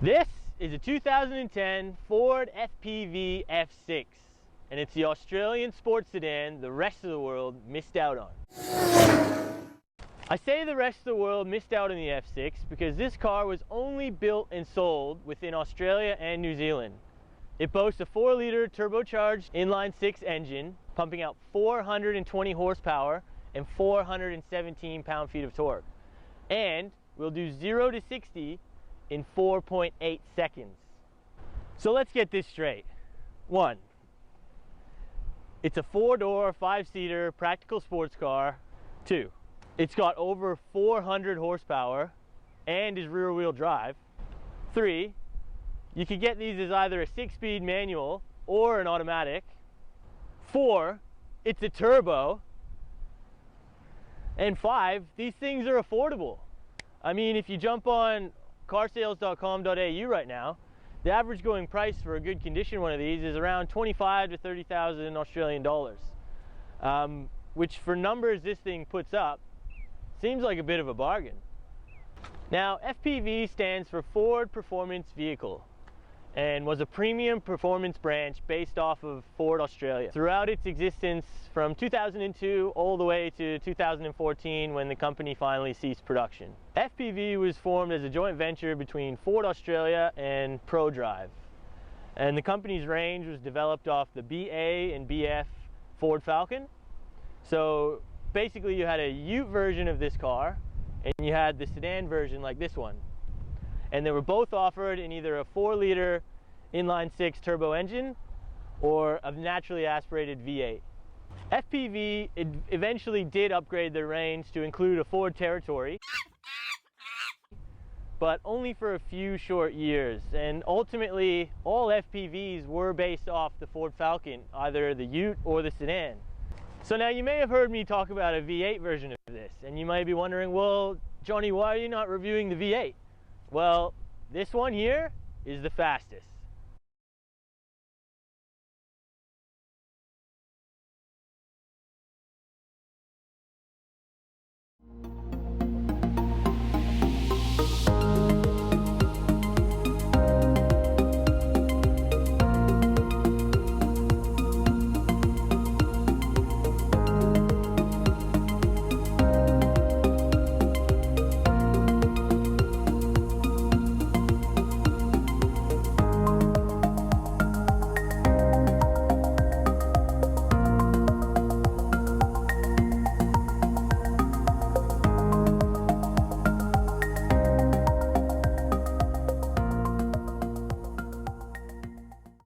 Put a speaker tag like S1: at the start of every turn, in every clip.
S1: This is a 2010 Ford FPV F6, and it's the Australian sports sedan the rest of the world missed out on. I say the rest of the world missed out on the F6 because this car was only built and sold within Australia and New Zealand. It boasts a 4-liter turbocharged inline 6 engine, pumping out 420 horsepower and 417 pound-feet of torque, and will do 0 to 60 in 4.8 seconds. So let's get this straight. 1, it's a 4-door, 5-seater practical sports car. 2, it's got over 400 horsepower and is rear-wheel drive. 3, you could get these as either a 6-speed manual or an automatic. 4, it's a turbo. And 5, these things are affordable. I mean, if you jump on carsales.com.au right now, the average going price for a good condition one of these is around 25 to 30,000 Australian dollars, which for numbers this thing puts up seems like a bit of a bargain. Now, FPV stands for Ford Performance Vehicle and was a premium performance branch based off of Ford Australia throughout its existence from 2002 all the way to 2014 when the company finally ceased production. FPV was formed as a joint venture between Ford Australia and ProDrive, and the company's range was developed off the BA and BF Ford Falcon. So basically you had a ute version of this car and you had the sedan version like this one, and they were both offered in either a 4-liter inline 6 turbo engine or a naturally aspirated V8. FPV eventually did upgrade their range to include a Ford Territory, but only for a few short years, and ultimately all FPVs were based off the Ford Falcon, either the ute or the sedan. So now you may have heard me talk about a V8 version of this, and you might be wondering, well, Johnny, why are you not reviewing the V8? Well, this one here is the fastest.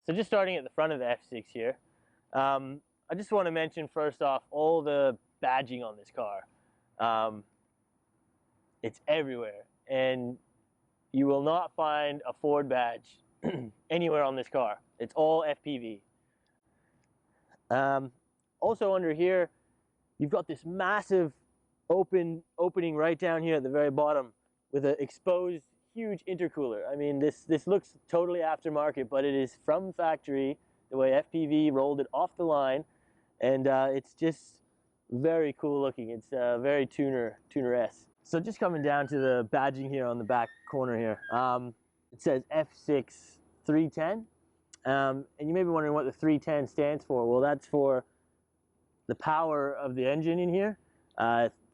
S1: So just starting at the front of the F6 here, I just want to mention first off all the badging on this car. It's everywhere, and you will not find a Ford badge anywhere on this car. It's all FPV. Also under here, you've got this massive opening right down here at the very bottom with an exposed huge intercooler. I mean, this looks totally aftermarket, but it is from factory, the way FPV rolled it off the line, and it's just very cool looking. It's very tuner-esque. So just coming down to the badging here on the back corner here, it says F6 310, and you may be wondering what the 310 stands for. Well, that's for the power of the engine in here.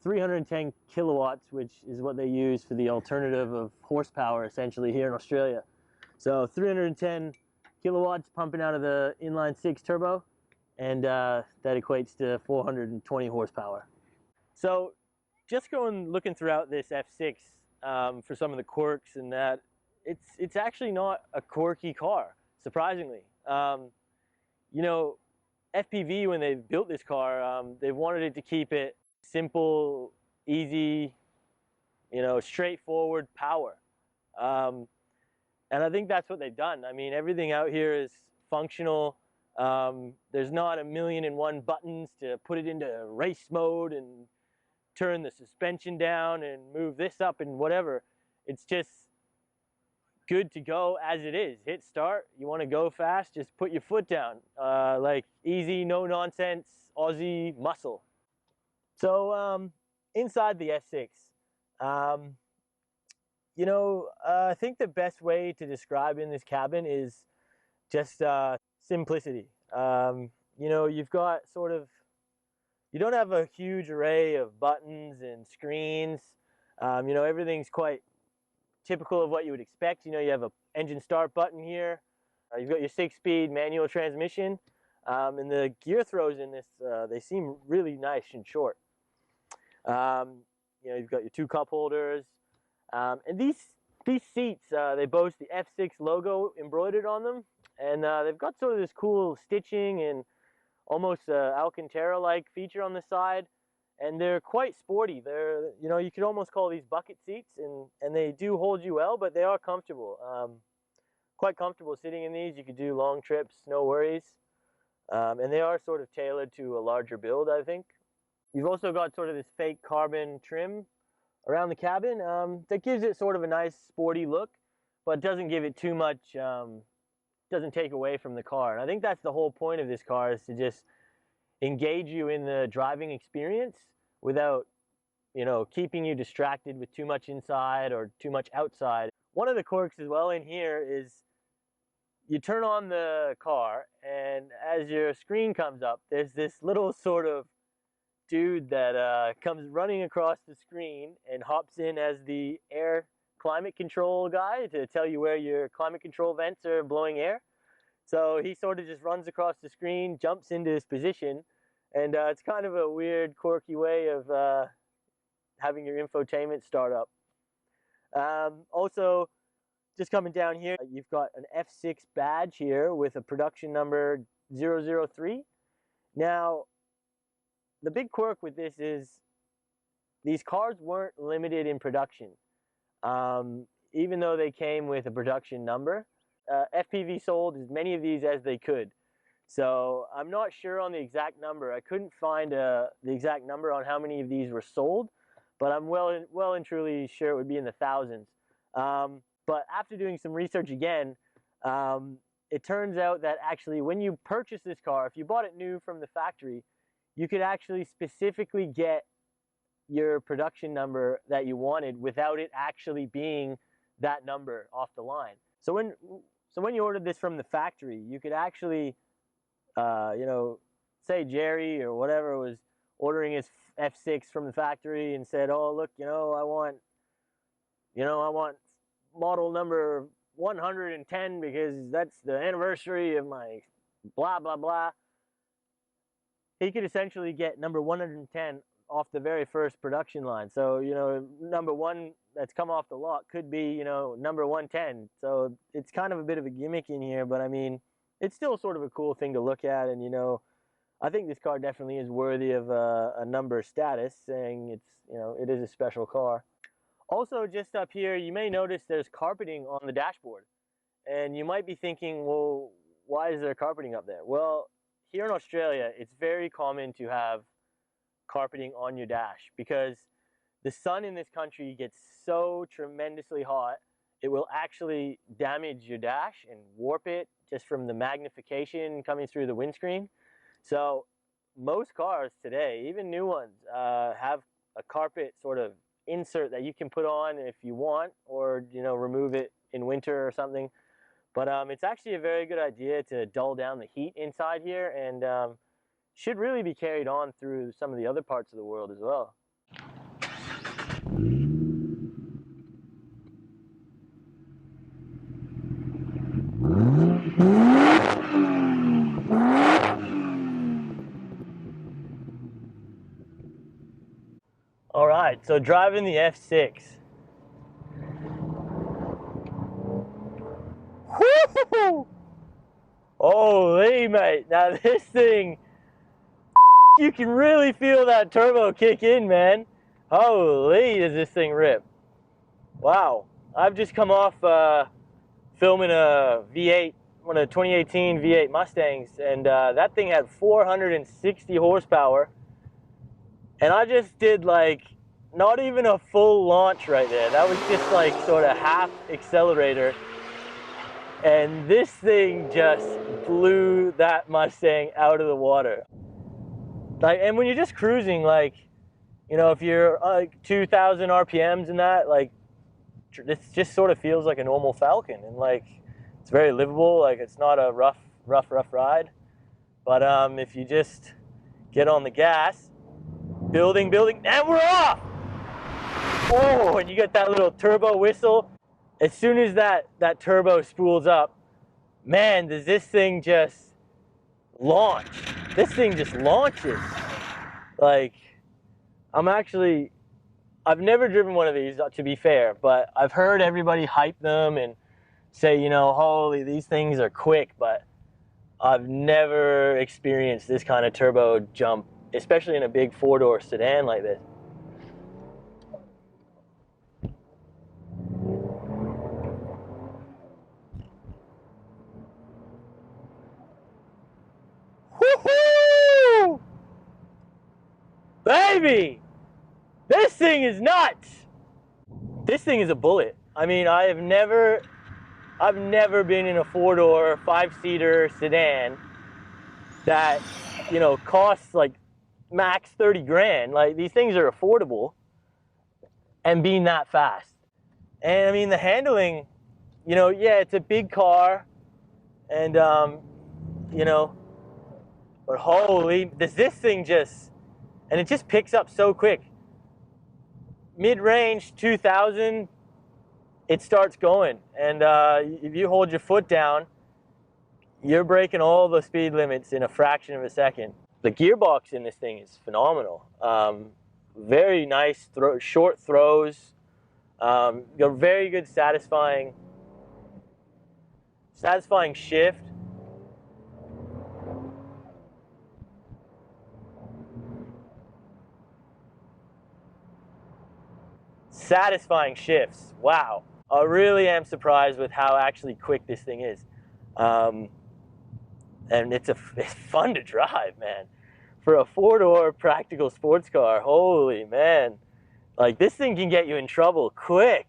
S1: 310 kilowatts, which is what they use for the alternative of horsepower essentially here in Australia. So 310 kilowatts pumping out of the inline 6 turbo, and that equates to 420 horsepower. So just looking throughout this F6 for some of the quirks and that, it's actually not a quirky car, surprisingly. You know, FPV, when they built this car, they wanted it to keep it simple, easy, you know, straightforward power. And I think that's what they've done. I mean, everything out here is functional. There's not 1,000,001 buttons to put it into race mode and turn the suspension down and move this up and whatever. It's just good to go as it is. Hit start. You want to go fast, just put your foot down. Like easy, no nonsense, Aussie muscle. So inside the F6, I think the best way to describe in this cabin is just simplicity. You've got sort of, you don't have a huge array of buttons and screens. Everything's quite typical of what you would expect. You have a engine start button here. You've got your 6-speed manual transmission. And the gear throws in this, they seem really nice and short. You've got your 2 cup holders. And these seats, they boast the F6 logo embroidered on them. And they've got sort of this cool stitching and almost Alcantara-like feature on the side. And they're quite sporty. You could almost call these bucket seats, and they do hold you well, but they are comfortable. Quite comfortable sitting in these. You could do long trips, no worries. And they are sort of tailored to a larger build, I think. You've also got sort of this fake carbon trim around the cabin that gives it sort of a nice sporty look, but doesn't give it too much, doesn't take away from the car. And I think that's the whole point of this car, is to just engage you in the driving experience without, keeping you distracted with too much inside or too much outside. One of the quirks as well in here is you turn on the car, and as your screen comes up, there's this little sort of dude that comes running across the screen and hops in as the air climate control guy to tell you where your climate control vents are blowing air. So he sort of just runs across the screen, jumps into his position, and it's kind of a weird, quirky way of having your infotainment start up. Also, just coming down here, you've got an F6 badge here with a production number 003. Now, the big quirk with this is these cars weren't limited in production, even though they came with a production number. FPV sold as many of these as they could. So I'm not sure on the exact number. I couldn't find the exact number on how many of these were sold, but I'm well and truly sure it would be in the thousands. But after doing some research again, it turns out that actually when you purchase this car, if you bought it new from the factory, you could actually specifically get your production number that you wanted without it actually being that number off the line. So when you ordered this from the factory, you could actually, say Jerry or whatever was ordering his F6 from the factory and said, "Oh, look, I want model number 110 because that's the anniversary of my blah, blah, blah." He could essentially get number 110 off the very first production line. So, number 1 that's come off the lot could be, number 110. So it's kind of a bit of a gimmick in here, but I mean, it's still sort of a cool thing to look at. And, I think this car definitely is worthy of a number status, saying it is a special car. Also, just up here, you may notice there's carpeting on the dashboard. And you might be thinking, well, why is there carpeting up there? Well, here in Australia, it's very common to have carpeting on your dash because the sun in this country gets so tremendously hot, it will actually damage your dash and warp it just from the magnification coming through the windscreen. So most cars today, even new ones, have a carpet sort of insert that you can put on if you want, or remove it in winter or something. But it's actually a very good idea to dull down the heat inside here, and should really be carried on through some of the other parts of the world as well. All right, so driving the F6. Woo-hoo-hoo! Holy mate, now this thing, you can really feel that turbo kick in, man. Holy, does this thing rip. Wow, I've just come off filming a V8, one of the 2018 V8 Mustangs, and that thing had 460 horsepower. And I just did like, not even a full launch right there. That was just like sort of half accelerator. And this thing just blew that Mustang out of the water. Like, and when you're just cruising, like, if you're like 2,000 RPMs and that, like, this just sort of feels like a normal Falcon, and like it's very livable. Like it's not a rough ride. But if you just get on the gas, building, and we're off! Oh, and you get that little turbo whistle. As soon as that turbo spools up, man, does this thing just launch. This thing just launches. Like, I've never driven one of these, to be fair, but I've heard everybody hype them and say, you know, holy, these things are quick, but I've never experienced this kind of turbo jump, especially in a big four-door sedan like this. Woohoo! Baby! This thing is nuts! This thing is a bullet. I mean, I've never been in a four-door, five-seater sedan that, you know, costs like max 30 grand. Like, these things are affordable and being that fast. And I mean, the handling, you know, yeah, it's a big car and, you know, but holy, does this thing just, and it just picks up so quick. Mid-range 2,000, it starts going. And if you hold your foot down, you're breaking all the speed limits in a fraction of a second. The gearbox in this thing is phenomenal. Very nice short throws. Got very good satisfying shift. Satisfying shifts. Wow. I really am surprised with how actually quick this thing is. And it's fun to drive, man. For a four-door practical sports car, holy man. Like, this thing can get you in trouble quick.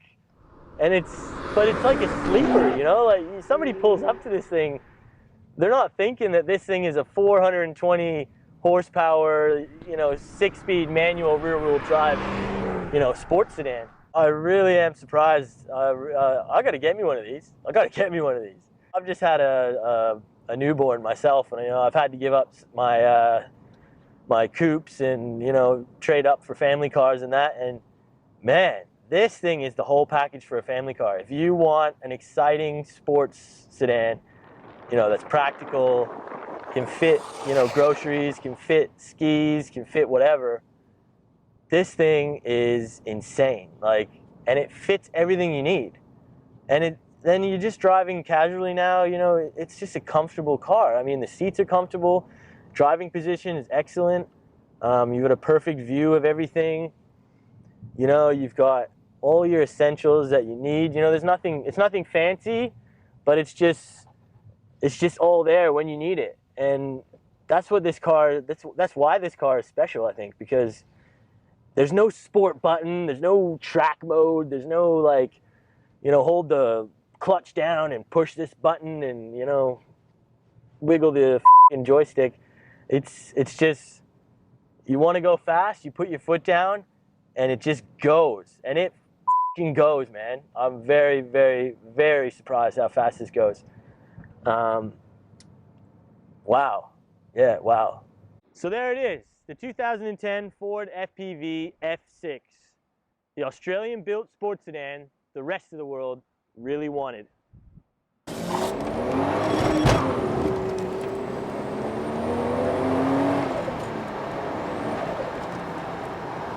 S1: And but it's like a sleeper, you know? Like, somebody pulls up to this thing, they're not thinking that this thing is a 420 horsepower, you know, 6-speed manual rear-wheel drive, you know, sports sedan. I really am surprised. I gotta get me one of these. I've just had a newborn myself, and, you know, I've had to give up my my coupes and, you know, trade up for family cars and that. And man, this thing is the whole package for a family car. If you want an exciting sports sedan, you know, that's practical, can fit, you know, groceries, can fit skis, can fit whatever. This thing is insane. Like, and it fits everything you need. And then you're just driving casually now, you know, it's just a comfortable car. I mean, the seats are comfortable. Driving position is excellent. You've got a perfect view of everything. You know, you've got all your essentials that you need. You know, it's nothing fancy, but it's just all there when you need it. And that's why this car is special, I think, because there's no sport button, there's no track mode, there's no, like, you know, hold the clutch down and push this button and, you know, wiggle the f***ing joystick. It's just, you want to go fast, you put your foot down, and it just goes. And it f***ing goes, man. I'm very, very, very surprised how fast this goes. Wow. Yeah, wow. So there it is, the 2010 Ford FPV F6. The Australian-built sports sedan the rest of the world really wanted.